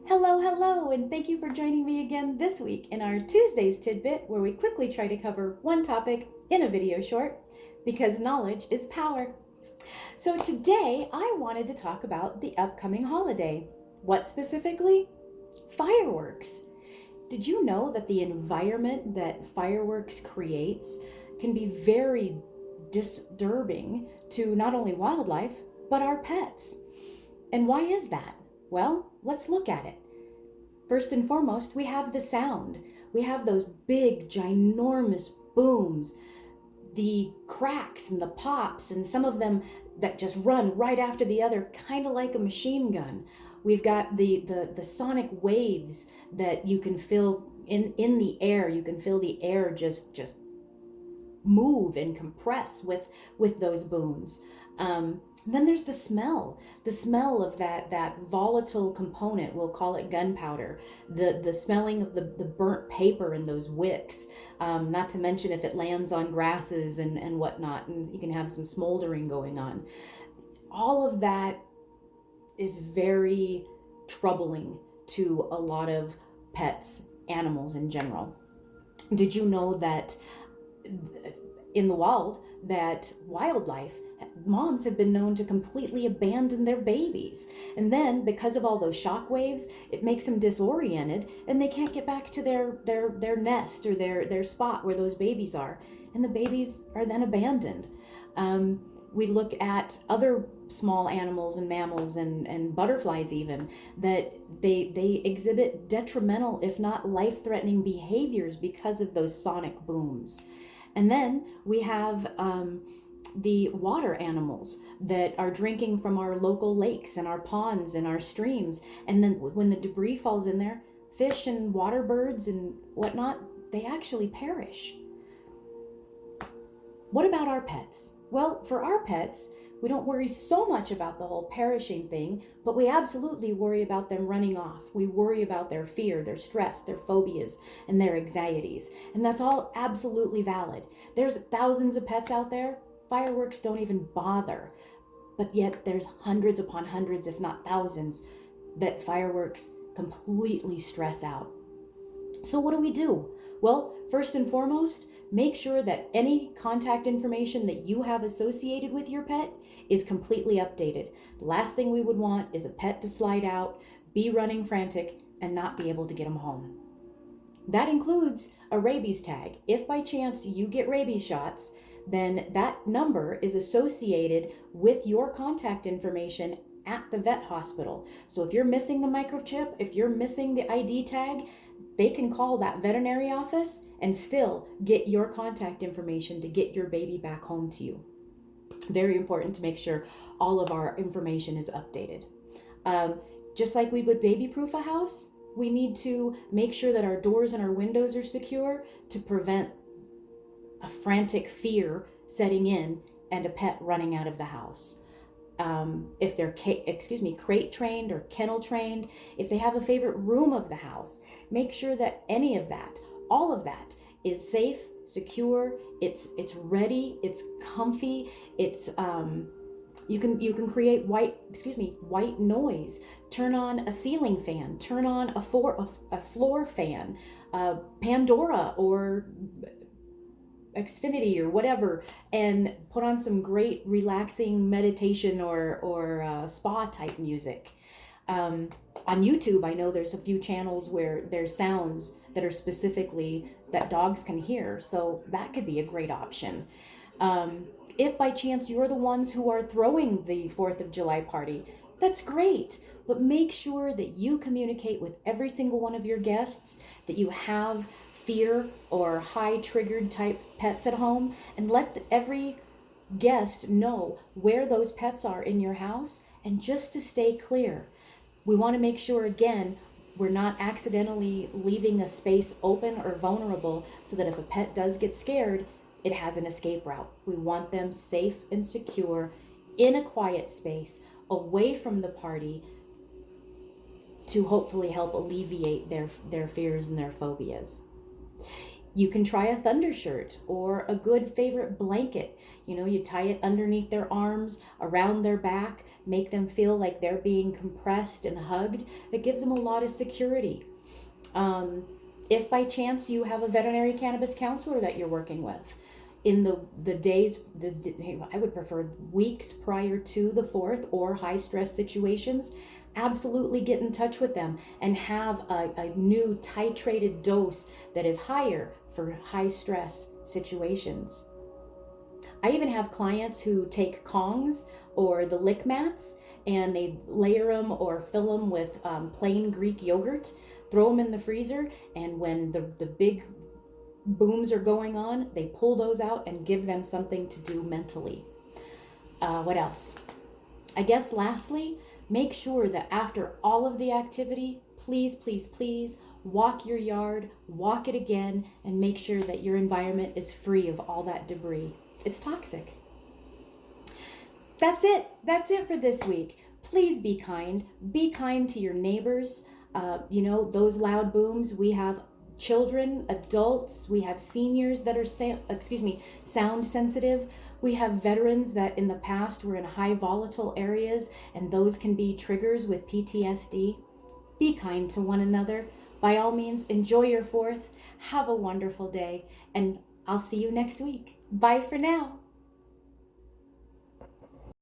Hello, hello, and thank you for joining me again this week in our Tuesday's Tidbit, where we quickly try to cover one topic in a video short, because knowledge is power. So today I wanted to talk about the upcoming holiday. What specifically? Fireworks. Did you know that the environment that fireworks creates can be very disturbing to not only wildlife, but our pets? And why is that? Well, let's look at it. First and foremost, we have the sound. We have those big, ginormous booms, the cracks and the pops, and some of them that just run right after the other, kind of like a machine gun. We've got the sonic waves that you can feel in the air. You can feel the air just move and compress with those booms. Then there's the smell of that volatile component. We'll call it gunpowder. The smelling of the burnt paper in those wicks. Not to mention if it lands on grasses and whatnot, and you can have some smoldering going on. All of that is very troubling to a lot of pets, animals in general. Did you know that in the wild, that wildlife, moms have been known to completely abandon their babies, and then because of all those shock waves, it makes them disoriented and they can't get back to their nest or their spot where those babies are, and the babies are then abandoned. We look at other small animals and mammals and butterflies even, that they exhibit detrimental, if not life-threatening behaviors because of those sonic booms. And then we have the water animals that are drinking from our local lakes and our ponds and our streams. And then when the debris falls in there, fish and water birds and whatnot, they actually perish. What about our pets? Well, for our pets, we don't worry so much about the whole perishing thing, but we absolutely worry about them running off. We worry about their fear, their stress, their phobias, and their anxieties. And that's all absolutely valid. There's thousands of pets out there. Fireworks don't even bother. But yet there's hundreds upon hundreds, if not thousands, that fireworks completely stress out. So what do? Well, first and foremost, make sure that any contact information that you have associated with your pet is completely updated. The last thing we would want is a pet to slide out, be running frantic, and not be able to get them home. That includes a rabies tag. If by chance you get rabies shots, then that number is associated with your contact information at the vet hospital. So if you're missing the microchip, if you're missing the ID tag, they can call that veterinary office and still get your contact information to get your baby back home to you. Very important to make sure all of our information is updated. Just like we would baby-proof a house, we need to make sure that our doors and our windows are secure to prevent a frantic fear setting in and a pet running out of the house. If they're crate trained or kennel trained, if they have a favorite room of the house, make sure that any of that, all of that, is safe, secure, it's ready, it's comfy, it's you can create white noise. Turn on a ceiling fan, turn on a floor fan, Pandora or Xfinity or whatever, and put on some great relaxing meditation or spa type music. On YouTube, I know there's a few channels where there's sounds that are specifically that dogs can hear, so that could be a great option. If by chance you're the ones who are throwing the 4th of July party, that's great, but make sure that you communicate with every single one of your guests that you have fear or high triggered type pets at home, and let every guest know where those pets are in your house. And just to stay clear, we want to make sure, again, we're not accidentally leaving a space open or vulnerable so that if a pet does get scared, it has an escape route. We want them safe and secure in a quiet space away from the party to hopefully help alleviate their fears and their phobias. You can try a thunder shirt or a good favorite blanket. You tie it underneath their arms, around their back, make them feel like they're being compressed and hugged. It gives them a lot of security. If by chance you have a veterinary cannabis counselor that you're working with, in the days, I would prefer weeks prior to the 4th or high stress situations, absolutely get in touch with them and have a new titrated dose that is higher for high stress situations. I even have clients who take Kongs or the lick mats and they layer them or fill them with plain Greek yogurt, throw them in the freezer, and when the big booms are going on, they pull those out and give them something to do mentally. What else? I guess lastly, make sure that after all of the activity, please, please, please walk your yard, walk it again, and make sure that your environment is free of all that debris. It's toxic. That's it. That's it for this week. Please be kind. Be kind to your neighbors. Those loud booms, we have children, adults, we have seniors that are sound sensitive. We have veterans that in the past were in high volatile areas, and those can be triggers with PTSD. Be kind to one another. By all means, enjoy your 4th. Have a wonderful day, and I'll see you next week. Bye for now.